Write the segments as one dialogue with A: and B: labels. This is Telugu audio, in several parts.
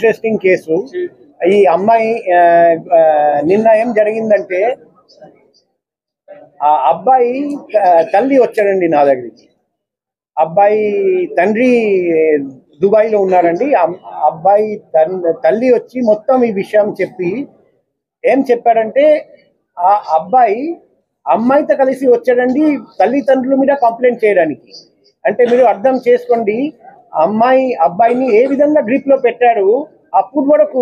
A: Interesting case. ఈ అమ్మాయి నిన్న ఏం జరిగిందంటే ఆ అబ్బాయి తల్లి వచ్చాడండి నా దగ్గరికి. అబ్బాయి తండ్రి దుబాయ్లో ఉన్నారండి. అబ్బాయి తల్లి వచ్చి మొత్తం ఈ విషయం చెప్పి ఏం చెప్పాడంటే ఆ అబ్బాయి అమ్మాయితో కలిసి వచ్చాడండి తల్లిదండ్రుల మీద కంప్లైంట్ చేయడానికి. అంటే మీరు అర్థం చేసుకోండి, అబ్బాయిని ఏ విధంగా గ్రిప్లో పెట్టారు. అప్పుడు వరకు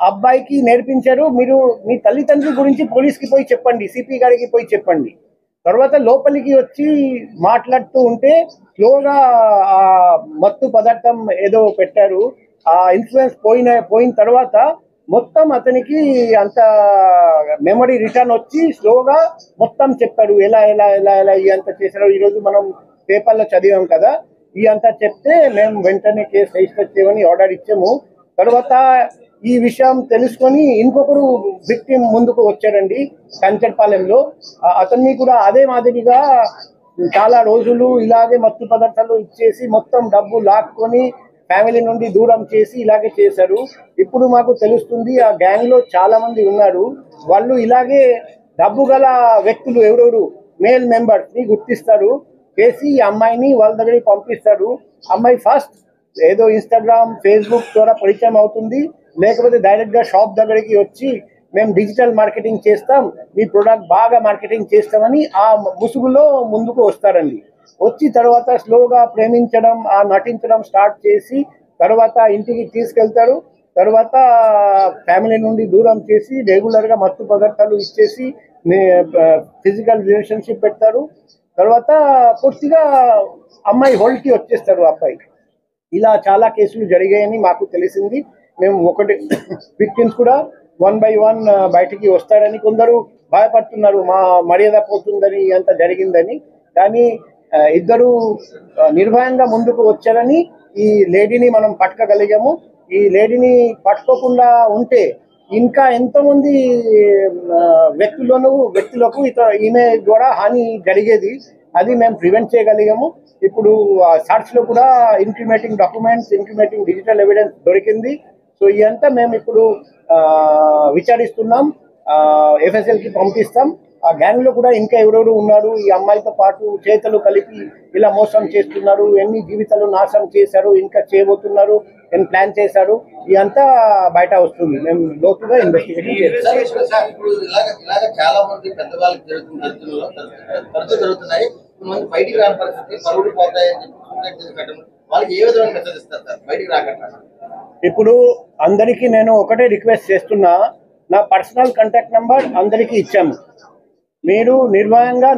A: అబ్బాయికి నేర్పించారు, మీరు మీ తల్లిదండ్రుల గురించి పోలీస్కి పోయి చెప్పండి, సిపి గారికి పోయి చెప్పండి. తర్వాత లోపలికి వచ్చి మాట్లాడుతూ ఉంటే స్లోగా ఆ మత్తు పదార్థం ఏదో పెట్టారు. ఆ ఇన్ఫ్లుయెన్స్ పోయిన తర్వాత మొత్తం అతనికి అంత మెమరీ రిటర్న్ వచ్చి స్లోగా మొత్తం చెప్పాడు, ఎలా ఎలా ఎలా ఎలా ఇదంతా చేశారు. ఈరోజు మనం పేపర్లో చదివాం కదా. ఇదంతా చెప్తే మేము వెంటనే కేసు రిజిస్టర్ చేయమని ఆర్డర్ ఇచ్చాము. తర్వాత ఈ విషయం తెలుసుకొని ఇంకొకరు విక్టిమ్ ముందుకు వచ్చాడండి కంచర్పాలెంలో. అతన్ని కూడా అదే మాదిరిగా చాలా రోజులు ఇలాగే మత్తు పదార్థాలు ఇచ్చేసి మొత్తం డబ్బు లాక్కొని ఫ్యామిలీ నుండి దూరం చేసి ఇలాగే చేశారు. ఇప్పుడు మాకు తెలుస్తుంది ఆ గ్యాంగ్లో చాలా మంది ఉన్నారు. వాళ్ళు ఇలాగే డబ్బు గల వ్యక్తులు ఎవరెవరు మేల్ మెంబర్స్ని గుర్తిస్తారు, చేసి ఈ అమ్మాయిని వాళ్ళ దగ్గరికి పంపిస్తారు. అమ్మాయి ఫస్ట్ ఏదో ఇన్స్టాగ్రామ్ ఫేస్బుక్ ద్వారా పరిచయం అవుతుంది, లేకపోతే డైరెక్ట్గా షాప్ దగ్గరికి వచ్చి మేము డిజిటల్ మార్కెటింగ్ చేస్తాం, మీ ప్రోడక్ట్ బాగా మార్కెటింగ్ చేస్తామని ఆ ముసుగులో ముందుకు వస్తారండి. వచ్చి తర్వాత స్లోగా ప్రేమించడం, నటించడం స్టార్ట్ చేసి తర్వాత ఇంటికి తీసుకెళ్తారు. తర్వాత ఫ్యామిలీ నుండి దూరం చేసి రెగ్యులర్గా మత్తు పదార్థాలు ఇచ్చేసి ఫిజికల్ రిలేషన్షిప్ పెడతారు. తర్వాత పూర్తిగా అమ్మాయి హోల్డ్కి వచ్చేస్తారు అబ్బాయి. ఇలా చాలా కేసులు జరిగాయని మాకు తెలిసింది. మేము ఒకటి విక్టిమ్స్ కూడా 1 by 1 బయటికి వస్తారని కొందరు భయపడుతున్నారు, మా మర్యాద పోతుందని అంత జరిగిందని. కానీ ఇద్దరు నిర్భయంగా ముందుకు వచ్చారని ఈ లేడీని మనం పట్టుకోగలిగాము. ఈ లేడీని పట్టుకోకుండా ఉంటే ఇంకా ఎంతోమంది వ్యక్తులకు ఈమె ద్వారా హాని జరిగేది. అది మేము ప్రివెంట్ చేయగలిగాము. ఇప్పుడు సర్చ్లో కూడా incriminating documents, incriminating digital evidence దొరికింది. సో ఇదంతా మేము ఇప్పుడు విచారిస్తున్నాం, ఎఫ్ఎస్ఎల్కి పంపిస్తాం. ఆ గ్యాంగ్లో కూడా ఇంకా ఎవరెవరు ఉన్నారు, ఈ అమ్మాయితో పాటు చేతులు కలిపి ఇలా మోసం చేస్తున్నారు, ఎన్ని జీవితాలు నాశనం చేశారు, ఇంకా చేయబోతున్నారు, ఎన్ని ప్లాన్ చేశారు, ఇదంతా బయట వస్తుంది. మేము లోతుగా ఇన్వెస్టిగేషన్ చేస్తాం. ఇప్పుడు అందరికీ నేను ఒకటే రిక్వెస్ట్ చేస్తున్నా, నా పర్సనల్ కాంటాక్ట్ నెంబర్ అందరికీ ఇచ్చాము. మీరు నిర్భయంగా